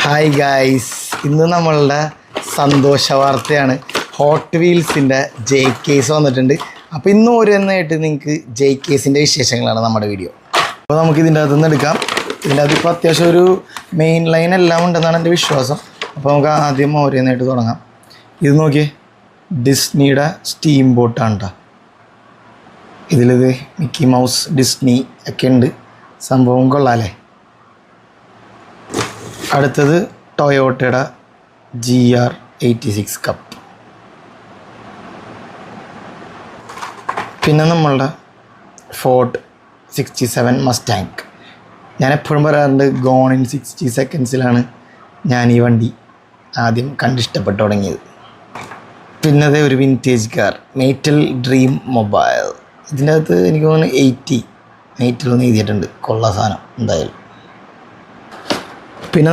Hi guys, ഇന്ന് നമ്മളുടെ സന്തോഷ വാർത്തയാണ്. ഹോട്ട് വീൽസിൻ്റെ JKs വന്നിട്ടുണ്ട്. അപ്പോൾ ഇന്ന് ഓരോന്നായിട്ട് നിങ്ങൾക്ക് JKസിൻ്റെ വിശേഷങ്ങളാണ് നമ്മുടെ വീഡിയോ. അപ്പോൾ നമുക്ക് ഇതിൻ്റെ അകത്തു നിന്ന് എടുക്കാം. ഇതിൻ്റെ അകത്ത് ഇപ്പോൾ അത്യാവശ്യം ഒരു മെയിൻ ലൈൻ എല്ലാം ഉണ്ടെന്നാണ് എൻ്റെ വിശ്വാസം. അപ്പോൾ നമുക്ക് ആദ്യം ഓരോന്നായിട്ട് തുടങ്ങാം. ഇത് നോക്കിയേ, ഡിസ്നിയുടെ സ്റ്റീം ബോട്ടാണ് കേട്ടോ. ഇതിലിത് മിക്കി മൗസ്, ഡിസ്നി ഒക്കെ ഉണ്ട്. സംഭവം കൊള്ളാമല്ലേ. അടുത്തത് ടൊയോട്ടയുടെ GR86 കപ്പ്. പിന്നെ നമ്മളുടെ ഫോർഡ് 67 മസ്റ്റാങ്. ഞാൻ എപ്പോഴും പറയാറുണ്ട്, ഗോൺ ഇൻ 60 സെക്കൻഡ്സിലാണ് ഞാൻ ഈ വണ്ടി ആദ്യം കണ്ടിഷ്ടപ്പെട്ട് തുടങ്ങിയത്. പിന്നെ അതേ ഒരു വിൻറ്റേജ് കാർ, മേറ്റൽ ഡ്രീം മൊബൈൽ. ഇതിൻ്റെ അകത്ത് എനിക്ക് തോന്നുന്നു 80 മേറ്റൽ എന്ന് എഴുതിയിട്ടുണ്ട്. കൊള്ള സാധനം എന്തായാലും. പിന്നെ